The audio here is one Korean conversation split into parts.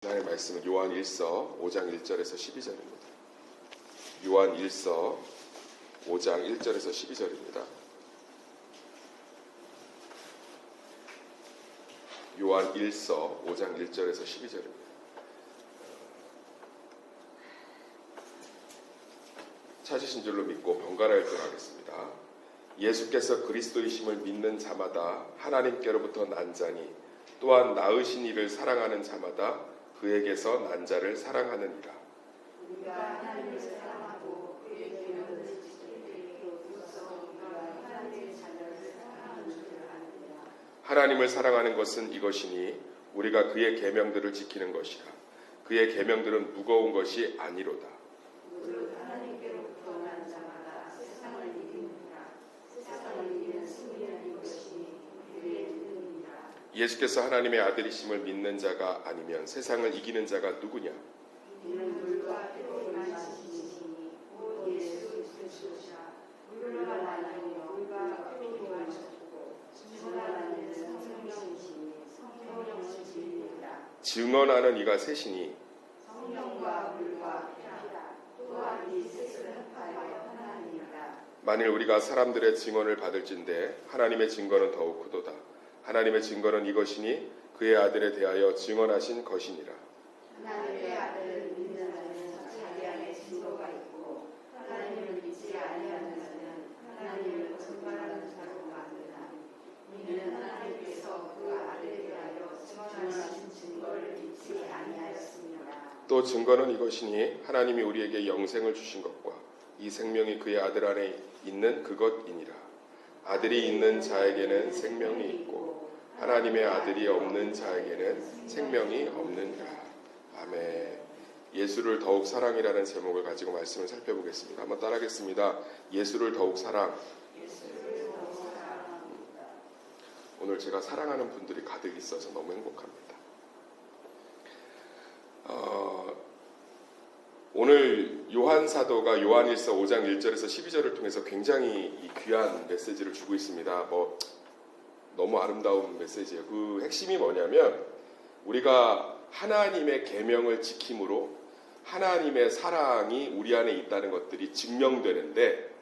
하나님의 말씀은 요한 1서 5장 1절에서 12절입니다. 요한 1서 5장 1절에서 12절입니다. 요한 1서 5장 1절에서 12절입니다. 찾으신 줄로 믿고 번갈아 읽도록하겠습니다. 예수께서 그리스도이심을 믿는 자마다 하나님께로부터 난 자니 또한 낳으신 이를 사랑하는 자마다 그에게서 난 자를 사랑하느니라. 우리가 하나님을 사랑하고 그의 계명을 지키므로써 우리가 하나님의 자녀를 사랑하는 줄 아느니라. 하나님을 사랑하는 것은 이것이니 우리가 그의 계명들을 지키는 것이라. 그의 계명들은 무거운 것이 아니로다. 무릇 하나님께로부터 난 자마다 세상을 이기느니라. 세상을 이기는 승리는 이것이니 그의 믿음이니라. 예수께서 하나님의 아들이심을 믿는 자가 아니면 세상을 이기는 자가 누구냐? 이는 물과 피로 임하시니 곧 예수 그리스도시라. 물과 나뉘어 물과 피로 임하셨고 증언하는 성령이시니 성령은 진리니라. 증언하는 이가 셋이니 성령과 물과 피라. 또한 이 셋을 합하여 하나님이라. 만일 우리가 사람들의 증언을 받을진대 하나님의 증거는 더욱 크도다. 하나님의 증거는 이것이니 그의 아들에 대하여 증언하신 것이니라. 하나님의 아들을 믿는 자는 자기 안에 증거가 있고 하나님을 믿지 아니하는 자는 하나님을 증거하는 자로 만드나. 이는 하나님께서 그 아들에 대하여 증언하신 증거를 믿지 아니하였습니다. 또 증거는 이것이니 하나님이 우리에게 영생을 주신 것과 이 생명이 그의 아들 안에 있는 그것이니라. 아들이 있는 자에게는 생명이 있고 하나님의 아들이 없는 자에게는 생명이 없느니라. 아멘. 예수를 더욱 사랑이라는 제목을 가지고 말씀을 살펴보겠습니다. 한번 따라하겠습니다. 예수를 더욱 사랑. 오늘 제가 사랑하는 분들이 가득 있어서 너무 행복합니다. 오늘 요한 사도가 요한 1서 5장 1절에서 12절을 통해서 굉장히 귀한 메시지를 주고 있습니다. 너무 아름다운 메시지예요. 그 핵심이 뭐냐면 우리가 하나님의 계명을 지킴으로 하나님의 사랑이 우리 안에 있다는 것들이 증명되는데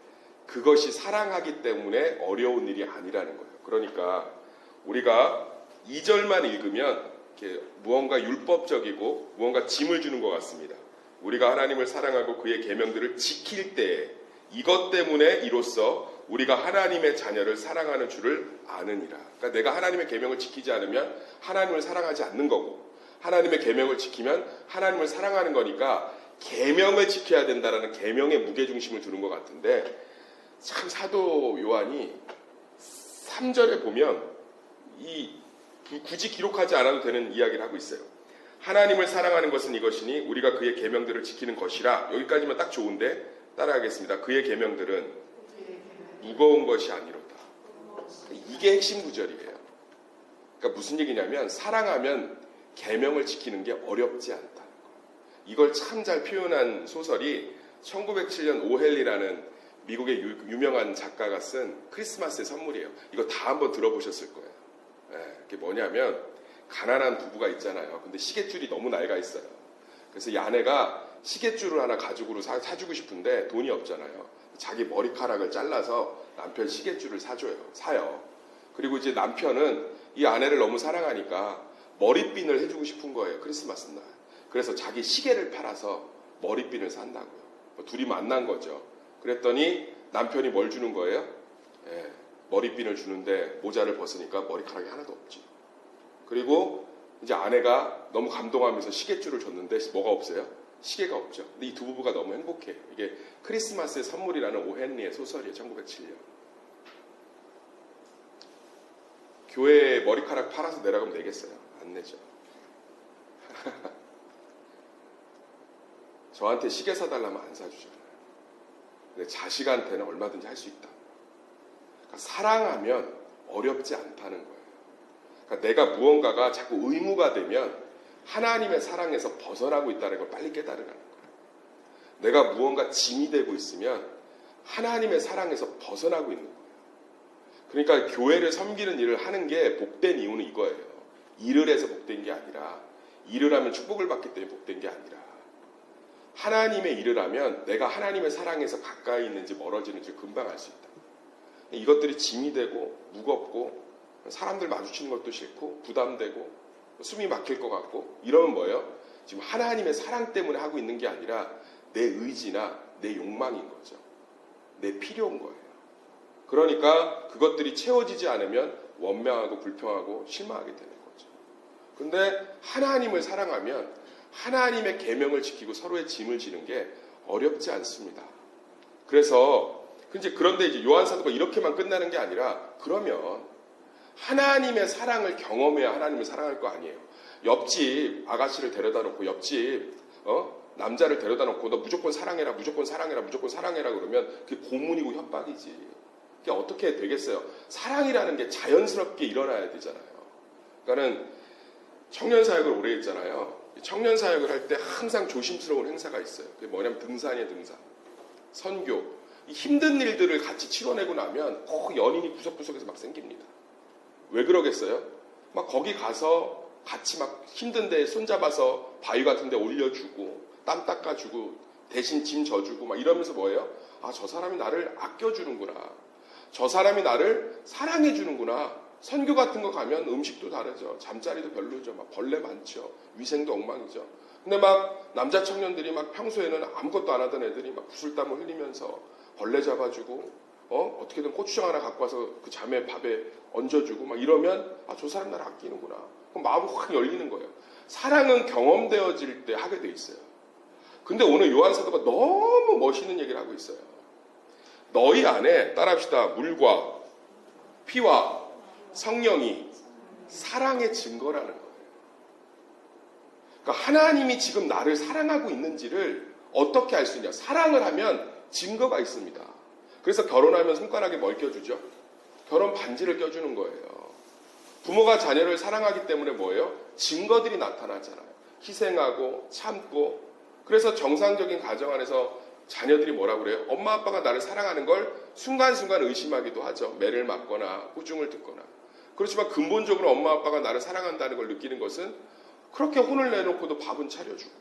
그것이 사랑하기 때문에 어려운 일이 아니라는 거예요. 그러니까 우리가 2절만 읽으면 이렇게 무언가 율법적이고 무언가 짐을 주는 것 같습니다. 우리가 하나님을 사랑하고 그의 계명들을 지킬 때 이것 때문에 이로써 우리가 하나님의 자녀를 사랑하는 줄을 아느니라. 그러니까 내가 하나님의 계명을 지키지 않으면 하나님을 사랑하지 않는 거고 하나님의 계명을 지키면 하나님을 사랑하는 거니까 계명을 지켜야 된다라는 계명의 무게중심을 두는 것 같은데 참 사도 요한이 3절에 보면 굳이 기록하지 않아도 되는 이야기를 하고 있어요. 하나님을 사랑하는 것은 이것이니 우리가 그의 계명들을 지키는 것이라. 여기까지만 딱 좋은데 따라하겠습니다. 그의 계명들은 무거운 것이 아니로다. 이게 핵심 구절이에요. 그러니까 무슨 얘기냐면 사랑하면 계명을 지키는 게 어렵지 않다는 거예요. 이걸 참 잘 표현한 소설이 1907년 오헬리라는 미국의 유명한 작가가 쓴 크리스마스의 선물이에요. 이거 다 한번 들어보셨을 거예요. 그게 뭐냐면 가난한 부부가 있잖아요. 근데 시계줄이 너무 낡아 있어요. 그래서 이 아내가 시계줄을 하나 가죽으로 사주고 싶은데 돈이 없잖아요. 자기 머리카락을 잘라서 남편 시계줄을 사요. 그리고 이제 남편은 이 아내를 너무 사랑하니까 머리핀을 해주고 싶은 거예요. 크리스마스 날. 그래서 자기 시계를 팔아서 머리핀을 산다고요. 둘이 만난 거죠. 그랬더니 남편이 뭘 주는 거예요? 머리핀을 주는데 모자를 벗으니까 머리카락이 하나도 없지. 그리고 이제 아내가 너무 감동하면서 시계줄을 줬는데 뭐가 없어요? 시계가 없죠. 근데 이 두 부부가 너무 행복해. 이게 크리스마스의 선물이라는 오헨리의 소설이에요. 1907년. 교회에 머리카락 팔아서 내라고 하면 내겠어요? 안 내죠. 저한테 시계 사달라면 안 사주잖아요. 근데 자식한테는 얼마든지 할 수 있다. 그러니까 사랑하면 어렵지 않다는 거예요. 그러니까 내가 무언가가 자꾸 의무가 되면 하나님의 사랑에서 벗어나고 있다는 걸 빨리 깨달으라는 거예요. 내가 무언가 짐이 되고 있으면 하나님의 사랑에서 벗어나고 있는 거예요. 그러니까 교회를 섬기는 일을 하는 게 복된 이유는 이거예요. 일을 해서 복된 게 아니라 일을 하면 축복을 받기 때문에 복된 게 아니라 하나님의 일을 하면 내가 하나님의 사랑에서 가까이 있는지 멀어지는지 금방 알 수 있다. 이것들이 짐이 되고 무겁고 사람들 마주치는 것도 싫고 부담되고 숨이 막힐 것 같고 이러면 뭐예요? 지금 하나님의 사랑 때문에 하고 있는 게 아니라 내 의지나 내 욕망인 거죠. 내 필요인 거예요. 그러니까 그것들이 채워지지 않으면 원망하고 불평하고 실망하게 되는 거죠. 근데 하나님을 사랑하면 하나님의 계명을 지키고 서로의 짐을 지는 게 어렵지 않습니다. 그런데 이제 요한 사도가 이렇게만 끝나는 게 아니라 그러면 하나님의 사랑을 경험해야 하나님을 사랑할 거 아니에요. 옆집 아가씨를 데려다 놓고 옆집 남자를 데려다 놓고 너 무조건 사랑해라 무조건 사랑해라 무조건 사랑해라 그러면 그게 고문이고 협박이지. 그게 어떻게 되겠어요? 사랑이라는 게 자연스럽게 일어나야 되잖아요. 그러니까는 청년 사역을 오래 했잖아요. 청년 사역을 할 때 항상 조심스러운 행사가 있어요. 그게 뭐냐면 등산이에요. 등산. 선교. 이 힘든 일들을 같이 치러내고 나면 꼭 연인이 구석구석에서 막 생깁니다. 왜 그러겠어요? 막 거기 가서 같이 막 힘든데 손잡아서 바위 같은 데 올려주고 땀 닦아주고 대신 짐 져주고 막 이러면서 뭐예요? 아, 저 사람이 나를 아껴주는구나. 저 사람이 나를 사랑해주는구나. 선교 같은 거 가면 음식도 다르죠. 잠자리도 별로죠. 막 벌레 많죠. 위생도 엉망이죠. 근데 막 남자 청년들이 막 평소에는 아무것도 안 하던 애들이 막 구슬땀을 흘리면서 벌레 잡아주고 어떻게든 고추장 하나 갖고 와서 그 자매 밥에 얹어주고 막 이러면 아, 저 사람 나를 아끼는구나. 그럼 마음이 확 열리는 거예요. 사랑은 경험되어질 때 하게 돼 있어요. 근데 오늘 요한 사도가 너무 멋있는 얘기를 하고 있어요. 너희 안에 따라합시다. 물과 피와 성령이 사랑의 증거라는 거예요. 그러니까 하나님이 지금 나를 사랑하고 있는지를 어떻게 알 수 있냐. 사랑을 하면 증거가 있습니다. 그래서 결혼하면 손가락에 뭘 껴주죠? 결혼 반지를 껴주는 거예요. 부모가 자녀를 사랑하기 때문에 뭐예요? 증거들이 나타나잖아요. 희생하고 참고. 그래서 정상적인 가정 안에서 자녀들이 뭐라고 그래요? 엄마 아빠가 나를 사랑하는 걸 순간순간 의심하기도 하죠. 매를 맞거나 꾸중을 듣거나. 그렇지만 근본적으로 엄마 아빠가 나를 사랑한다는 걸 느끼는 것은 그렇게 혼을 내놓고도 밥은 차려주고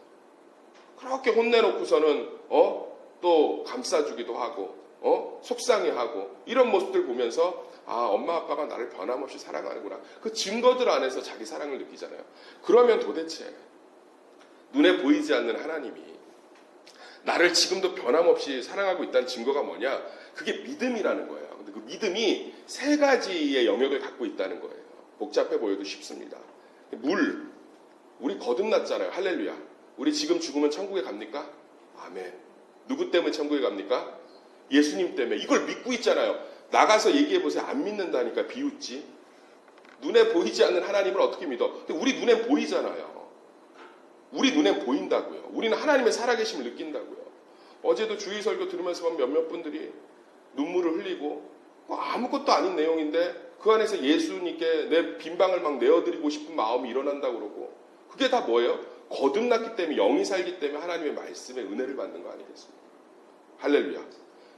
그렇게 혼내놓고서는 또 감싸주기도 하고 속상해하고 이런 모습들 보면서 아, 엄마 아빠가 나를 변함없이 사랑하는구나. 그 증거들 안에서 자기 사랑을 느끼잖아요. 그러면 도대체 눈에 보이지 않는 하나님이 나를 지금도 변함없이 사랑하고 있다는 증거가 뭐냐? 그게 믿음이라는 거예요. 근데 그 믿음이 세 가지의 영역을 갖고 있다는 거예요. 복잡해 보여도 쉽습니다. 물, 우리 거듭났잖아요. 할렐루야. 우리 지금 죽으면 천국에 갑니까? 아멘. 누구 때문에 천국에 갑니까? 예수님 때문에. 이걸 믿고 있잖아요. 나가서 얘기해보세요. 안 믿는다니까 비웃지. 눈에 보이지 않는 하나님을 어떻게 믿어? 근데 우리 눈엔 보이잖아요. 우리 눈엔 보인다고요. 우리는 하나님의 살아계심을 느낀다고요. 어제도 주일 설교 들으면서 보면 몇몇 분들이 눈물을 흘리고 아무것도 아닌 내용인데 그 안에서 예수님께 내 빈방을 막 내어드리고 싶은 마음이 일어난다고 그러고 그게 다 뭐예요? 거듭났기 때문에 영이 살기 때문에 하나님의 말씀에 은혜를 받는 거 아니겠습니까? 할렐루야.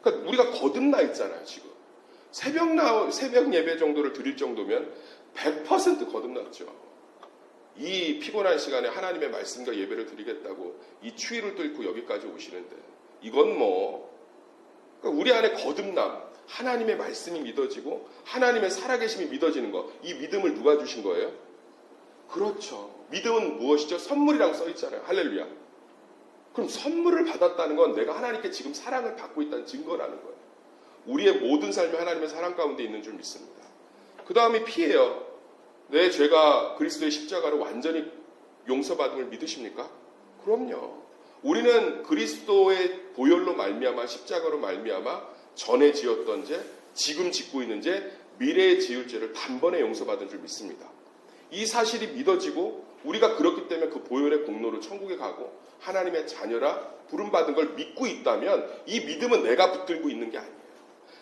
그러니까 우리가 거듭나 있잖아요. 지금 새벽 예배 정도를 드릴 정도면 100% 거듭났죠. 이 피곤한 시간에 하나님의 말씀과 예배를 드리겠다고 이 추위를 뚫고 여기까지 오시는데 이건 그러니까 우리 안에 거듭남, 하나님의 말씀이 믿어지고 하나님의 살아계심이 믿어지는 거, 이 믿음을 누가 주신 거예요? 그렇죠. 믿음은 무엇이죠? 선물이라고 써 있잖아요. 할렐루야. 그럼 선물을 받았다는 건 내가 하나님께 지금 사랑을 받고 있다는 증거라는 거예요. 우리의 모든 삶이 하나님의 사랑 가운데 있는 줄 믿습니다. 그 다음이 피예요. 내 죄가 그리스도의 십자가로 완전히 용서받음을 믿으십니까? 그럼요. 우리는 그리스도의 보혈로 말미암아 십자가로 말미암아 전에 지었던 죄, 지금 짓고 있는 죄, 미래에 지을 죄를 단번에 용서받은 줄 믿습니다. 이 사실이 믿어지고 우리가 그렇기 때문에 그 보혈의 공로로 천국에 가고 하나님의 자녀라 부름받은 걸 믿고 있다면 이 믿음은 내가 붙들고 있는 게 아니에요.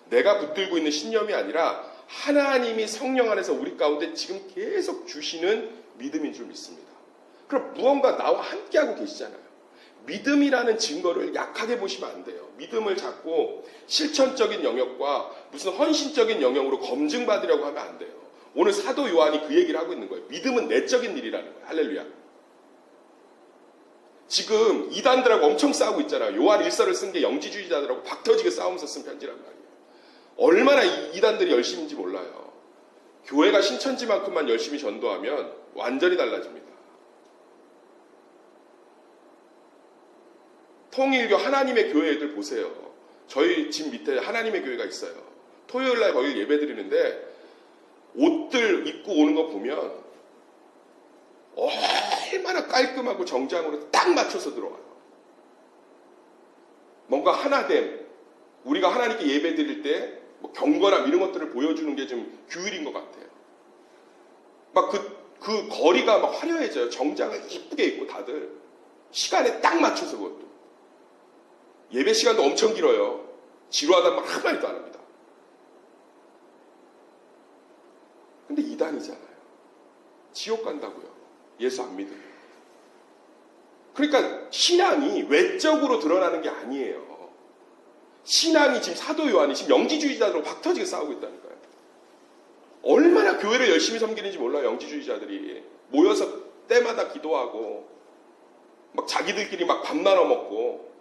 내가 붙들고 있는 신념이 아니라 하나님이 성령 안에서 우리 가운데 지금 계속 주시는 믿음인 줄 믿습니다. 그럼 무언가 나와 함께하고 계시잖아요. 믿음이라는 증거를 약하게 보시면 안 돼요. 믿음을 자꾸 실천적인 영역과 무슨 헌신적인 영역으로 검증받으려고 하면 안 돼요. 오늘 사도 요한이 그 얘기를 하고 있는 거예요. 믿음은 내적인 일이라는 거예요. 할렐루야. 지금 이단들하고 엄청 싸우고 있잖아요. 요한 일서를 쓴 게 영지주의자들하고 박터지게 싸우면서 쓴 편지란 말이에요. 얼마나 이단들이 열심인지 몰라요. 교회가 신천지만큼만 열심히 전도하면 완전히 달라집니다. 통일교 하나님의 교회 애들 보세요. 저희 집 밑에 하나님의 교회가 있어요. 토요일날 거기 예배 드리는데 옷들 입고 오는 거 보면 얼마나 깔끔하고 정장으로 딱 맞춰서 들어와요. 뭔가 하나됨, 우리가 하나님께 예배 드릴 때 뭐 경건함 이런 것들을 보여주는 게 좀 규율인 것 같아요. 막 그 거리가 막 화려해져요. 정장을 이쁘게 입고 다들 시간에 딱 맞춰서 그것도. 예배 시간도 엄청 길어요. 지루하다 말 한마디도 안 합니다. 근데 이단이잖아요. 지옥 간다고요. 예수 안 믿으면. 그러니까 신앙이 외적으로 드러나는 게 아니에요. 신앙이 지금 사도 요한이 지금 영지주의자들하고 박터지게 싸우고 있다니까요. 얼마나 교회를 열심히 섬기는지 몰라요. 영지주의자들이 모여서 때마다 기도하고 막 자기들끼리 막 밥 나눠 먹고.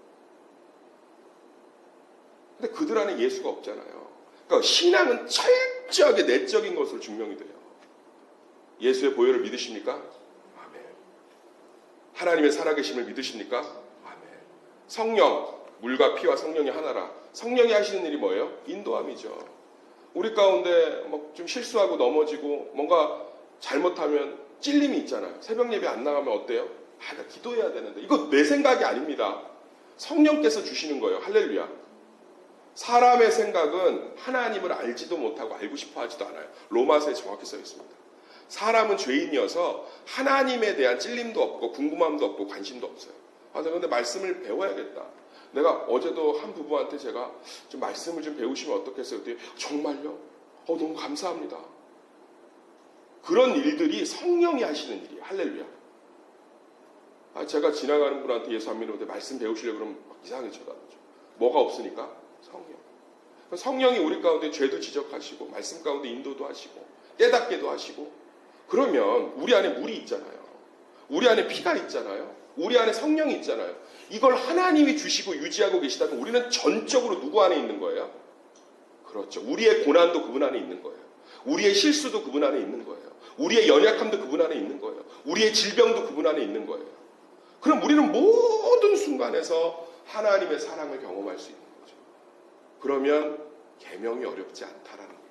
근데 그들 안에 예수가 없잖아요. 그러니까 신앙은 철저하게 내적인 것으로 증명이 돼요. 예수의 보혈을 믿으십니까? 아멘. 하나님의 살아계심을 믿으십니까? 아멘. 성령, 물과 피와 성령이 하나라. 성령이 하시는 일이 뭐예요? 인도함이죠. 우리 가운데 뭐 좀 실수하고 넘어지고 뭔가 잘못하면 찔림이 있잖아요. 새벽 예배 안 나가면 어때요? 나 기도해야 되는데. 이거 내 생각이 아닙니다. 성령께서 주시는 거예요. 할렐루야. 사람의 생각은 하나님을 알지도 못하고 알고 싶어 하지도 않아요. 로마서에 정확히 써 있습니다. 사람은 죄인이어서 하나님에 대한 찔림도 없고 궁금함도 없고 관심도 없어요. 내가 근데 말씀을 배워야겠다. 내가 어제도 한 부부한테 제가 좀 말씀을 좀 배우시면 어떻겠어요? 그랬더니 정말요? 너무 감사합니다. 그런 일들이 성령이 하시는 일이에요. 할렐루야. 제가 지나가는 분한테 예수 안 믿는데 말씀 배우시려고 그러면 막 이상하게 쳐다보죠. 뭐가 없으니까? 성령. 성령이 우리 가운데 죄도 지적하시고 말씀 가운데 인도도 하시고 깨닫게도 하시고 그러면 우리 안에 물이 있잖아요. 우리 안에 피가 있잖아요. 우리 안에 성령이 있잖아요. 이걸 하나님이 주시고 유지하고 계시다면 우리는 전적으로 누구 안에 있는 거예요? 그렇죠. 우리의 고난도 그분 안에 있는 거예요. 우리의 실수도 그분 안에 있는 거예요. 우리의 연약함도 그분 안에 있는 거예요. 우리의 질병도 그분 안에 있는 거예요. 그럼 우리는 모든 순간에서 하나님의 사랑을 경험할 수 있는 거죠. 그러면 계명이 어렵지 않다라는 거예요.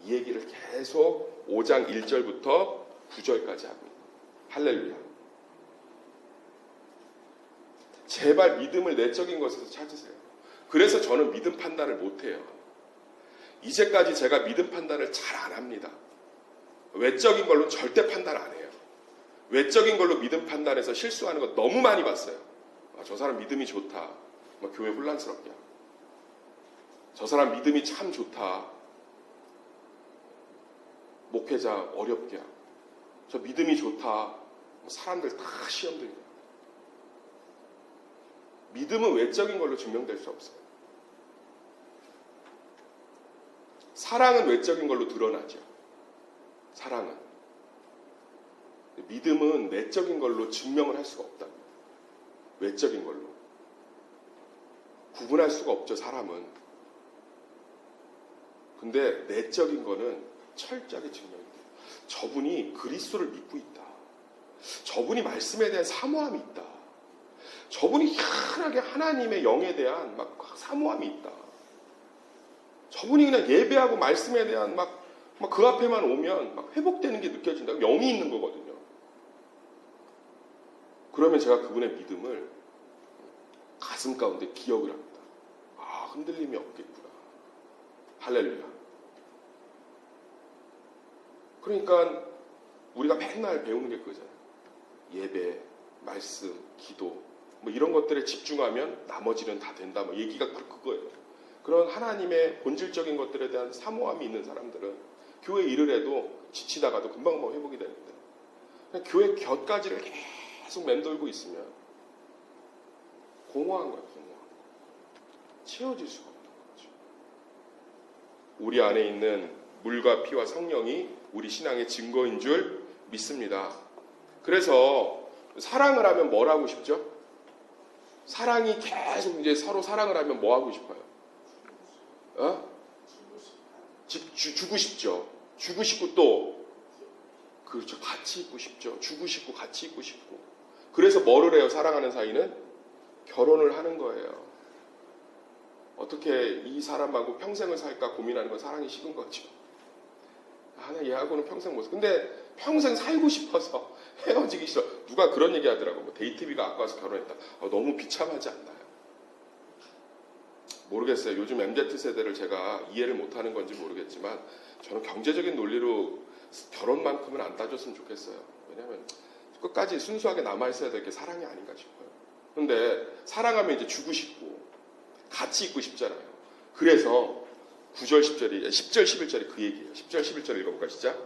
이 얘기를 계속 5장 1절부터 9절까지 하고 있는 거예요. 할렐루야. 제발 믿음을 내적인 것에서 찾으세요. 그래서 저는 믿음 판단을 못해요. 이제까지 제가 믿음 판단을 잘 안 합니다. 외적인 걸로 절대 판단 안 해요. 외적인 걸로 믿음 판단해서 실수하는 거 너무 많이 봤어요. 저 사람 믿음이 좋다. 교회 혼란스럽게 하고. 저 사람 믿음이 참 좋다. 목회자 어렵게 하고. 저 믿음이 좋다. 사람들 다 시험 들게 하고. 믿음은 외적인 걸로 증명될 수 없어요. 사랑은 외적인 걸로 드러나죠. 사랑은. 믿음은 내적인 걸로 증명을 할 수가 없답니다. 외적인 걸로. 구분할 수가 없죠, 사람은. 근데 내적인 거는 철저하게 증명이 돼요. 저분이 그리스도를 믿고 있다. 저분이 말씀에 대한 사모함이 있다. 저분이 희한하게 하나님의 영에 대한 막 사모함이 있다. 저분이 그냥 예배하고 말씀에 대한 막 그 앞에만 오면 막 회복되는 게 느껴진다. 영이 있는 거거든요. 그러면 제가 그분의 믿음을 가슴 가운데 기억을 합니다. 흔들림이 없겠구나. 할렐루야. 그러니까 우리가 맨날 배우는 게 그거잖아요. 예배, 말씀, 기도 이런 것들에 집중하면 나머지는 다 된다. 얘기가 바로 그거예요. 그런 하나님의 본질적인 것들에 대한 사모함이 있는 사람들은 교회 일을 해도 지치다가도 금방 회복이 됩니다. 교회 곁가지를 계속 맴돌고 있으면 공허한 거예요. 공허한 거. 채워질 수가 없는 거죠. 우리 안에 있는 물과 피와 성령이 우리 신앙의 증거인 줄 믿습니다. 그래서 사랑을 하면 뭘 하고 싶죠? 사랑이 계속 이제 서로 사랑을 하면 뭐 하고 싶어요? 주고 싶죠. 주고 싶고 또 그렇죠. 같이 있고 싶죠. 주고 싶고 같이 있고 싶고. 그래서 뭐를 해요? 사랑하는 사이는 결혼을 하는 거예요. 어떻게 이 사람하고 평생을 살까 고민하는 건 사랑이 식은 거죠. 나 얘하고는 평생 못 살. 근데 평생 살고 싶어서 헤어지기 싫어. 누가 그런 얘기 하더라고. 뭐 데이트비가 아까워서 결혼했다. 너무 비참하지 않나요? 모르겠어요. 요즘 MZ세대를 제가 이해를 못하는 건지 모르겠지만 저는 경제적인 논리로 결혼만큼은 안 따졌으면 좋겠어요. 왜냐하면 끝까지 순수하게 남아있어야 될 게 사랑이 아닌가 싶어요. 근데 사랑하면 이제 주고 싶고 같이 있고 싶잖아요. 그래서 9절, 10절, 11절이 그 얘기예요. 10절, 11절 읽어볼까 시작.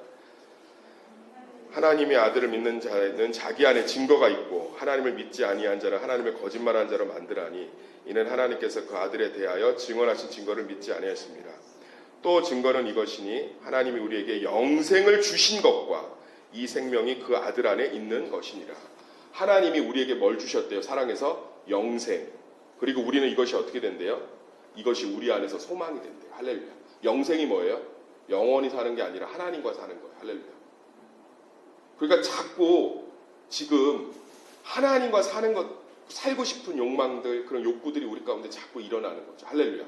하나님의 아들을 믿는 자는 자기 안에 증거가 있고 하나님을 믿지 아니한 자는 하나님을 거짓말한 자로 만들하니 이는 하나님께서 그 아들에 대하여 증언하신 증거를 믿지 아니하였습니다. 또 증거는 이것이니 하나님이 우리에게 영생을 주신 것과 이 생명이 그 아들 안에 있는 것이니라. 하나님이 우리에게 뭘 주셨대요? 사랑해서 영생. 그리고 우리는 이것이 어떻게 된대요? 이것이 우리 안에서 소망이 된대요. 할렐루야. 영생이 뭐예요? 영원히 사는 게 아니라 하나님과 사는 거예요. 할렐루야. 그러니까 자꾸 지금 하나님과 사는 것, 살고 싶은 욕망들, 그런 욕구들이 우리 가운데 자꾸 일어나는 거죠. 할렐루야.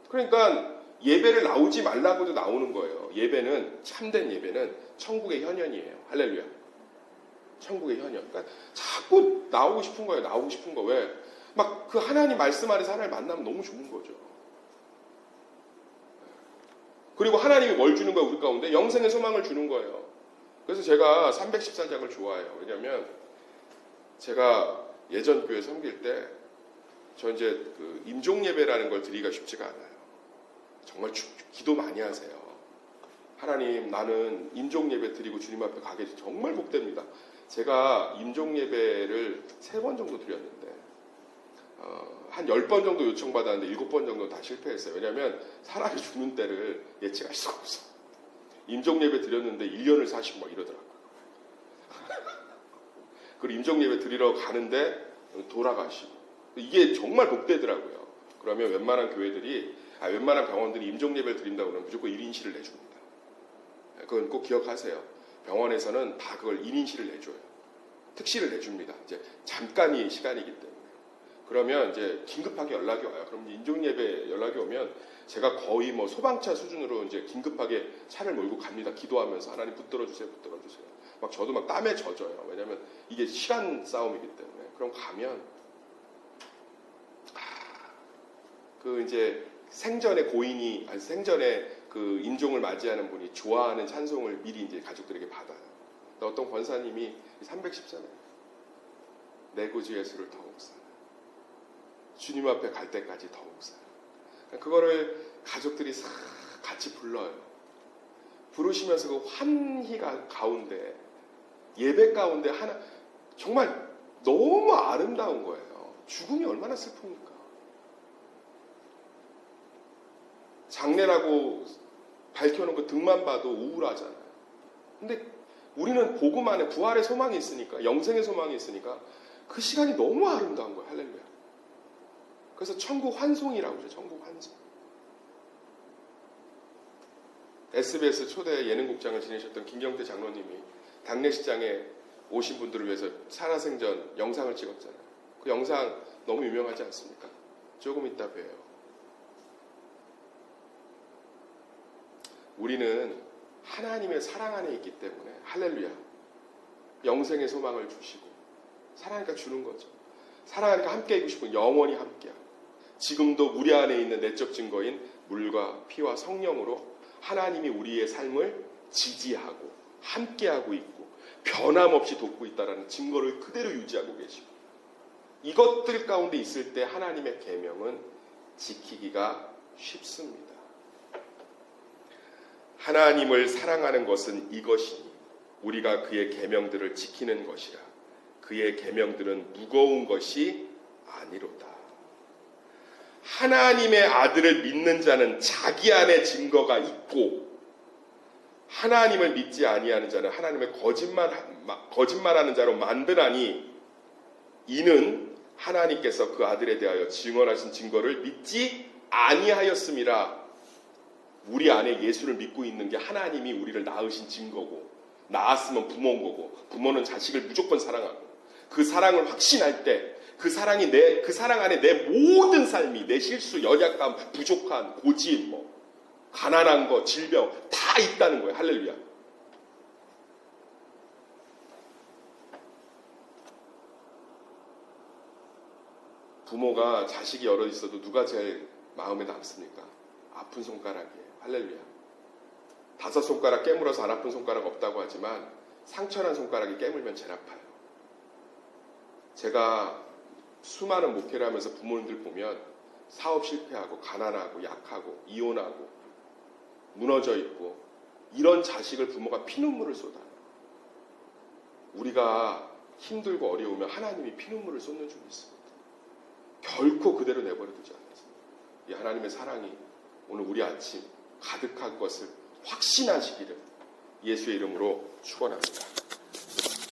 그러니까 예배를 나오지 말라고도 나오는 거예요. 예배는, 참된 예배는 천국의 현현이에요. 할렐루야. 천국의 현현. 그러니까 자꾸 나오고 싶은 거예요. 나오고 싶은 거. 왜? 막 그 하나님 말씀 안에서 하나님 만나면 너무 좋은 거죠. 그리고 하나님이 뭘 주는 거예요? 우리 가운데 영생의 소망을 주는 거예요. 그래서 제가 314장을 좋아해요. 왜냐하면 제가 예전 교회 섬길 때 저 이제 그 임종 예배라는 걸 드리기가 쉽지가 않아요. 정말 기도 많이 하세요. 하나님, 나는 임종 예배 드리고 주님 앞에 가게 해서 정말 복됩니다. 제가 임종 예배를 3번 정도 드렸는데 한 10번 정도 요청받았는데 7번 정도 다 실패했어요. 왜냐하면 사람이 죽는 때를 예측할 수가 없어. 임종 예배 드렸는데 1년을 사시고 막 이러더라고요. 그리고 임종 예배 드리러 가는데 돌아가시고. 이게 정말 복되더라고요. 그러면 웬만한 교회들이, 웬만한 병원들이 임종 예배를 드린다고 그러면 무조건 1인실을 내줍니다. 그건 꼭 기억하세요. 병원에서는 다 그걸 1인실을 내줘요. 특실을 내줍니다. 이제 잠깐의 시간이기 때문에. 그러면 이제 긴급하게 연락이 와요. 그럼 임종 예배 연락이 오면 제가 거의 뭐 소방차 수준으로 이제 긴급하게 차를 몰고 갑니다. 기도하면서 하나님 붙들어 주세요, 붙들어 주세요. 막 저도 막 땀에 젖어요. 왜냐하면 이게 시간 싸움이기 때문에. 그럼 가면 그 이제 생전에 고인이 생전에 그 임종을 맞이하는 분이 좋아하는 찬송을 미리 이제 가족들에게 받아요. 어떤 권사님이 314년 내 구주 예수를 더욱 사랑. 주님 앞에 갈 때까지 더욱 사랑. 그거를 가족들이 싹 같이 불러요. 부르시면서 그 환희 가운데, 예배 가운데 하나, 정말 너무 아름다운 거예요. 죽음이 얼마나 슬픕니까? 장례라고 밝혀놓은 그 등만 봐도 우울하잖아요. 근데 우리는 복음 안에 부활의 소망이 있으니까, 영생의 소망이 있으니까 그 시간이 너무 아름다운 거예요. 할렐루야. 그래서 천국 환송이라고 그러죠. 천국 환송. SBS 초대 예능국장을 지내셨던 김경태 장로님이 장례식장에 오신 분들을 위해서 살아생전 영상을 찍었잖아요. 그 영상 너무 유명하지 않습니까? 조금 이따 봬요. 우리는 하나님의 사랑 안에 있기 때문에, 할렐루야, 영생의 소망을 주시고, 사랑하니까 주는 거죠. 사랑하니까 함께 있고 싶은, 영원히 함께하고, 지금도 우리 안에 있는 내적 증거인 물과 피와 성령으로 하나님이 우리의 삶을 지지하고 함께하고 있고 변함없이 돕고 있다는 증거를 그대로 유지하고 계시고, 이것들 가운데 있을 때 하나님의 계명은 지키기가 쉽습니다. 하나님을 사랑하는 것은 이것이니 우리가 그의 계명들을 지키는 것이라. 그의 계명들은 무거운 것이 아니로다. 하나님의 아들을 믿는 자는 자기 안에 증거가 있고 하나님을 믿지 아니하는 자는 하나님의 거짓말하는 자로 만드나니 이는 하나님께서 그 아들에 대하여 증언하신 증거를 믿지 아니하였음이라. 우리 안에 예수를 믿고 있는 게 하나님이 우리를 낳으신 증거고, 낳았으면 부모인 거고, 부모는 자식을 무조건 사랑하고, 그 사랑을 확신할 때 그 사랑 안에 내 모든 삶이, 내 실수, 연약감, 부족한, 고집, 가난한 거, 질병 다 있다는 거예요. 할렐루야. 부모가 자식이 여러 있어도 누가 제일 마음에 남습니까? 아픈 손가락이에요. 할렐루야. 5 손가락 깨물어서 안 아픈 손가락 없다고 하지만 상처난 손가락이 깨물면 제일 아파요. 제가 수많은 목회를 하면서 부모님들 보면 사업 실패하고 가난하고 약하고 이혼하고 무너져 있고 이런 자식을 부모가 피눈물을 쏟아요. 우리가 힘들고 어려우면 하나님이 피눈물을 쏟는 줄이 있습니다. 결코 그대로 내버려 두지 않습니다. 이 하나님의 사랑이 오늘 우리 아침 가득한 것을 확신하시기를 예수의 이름으로 축원합니다.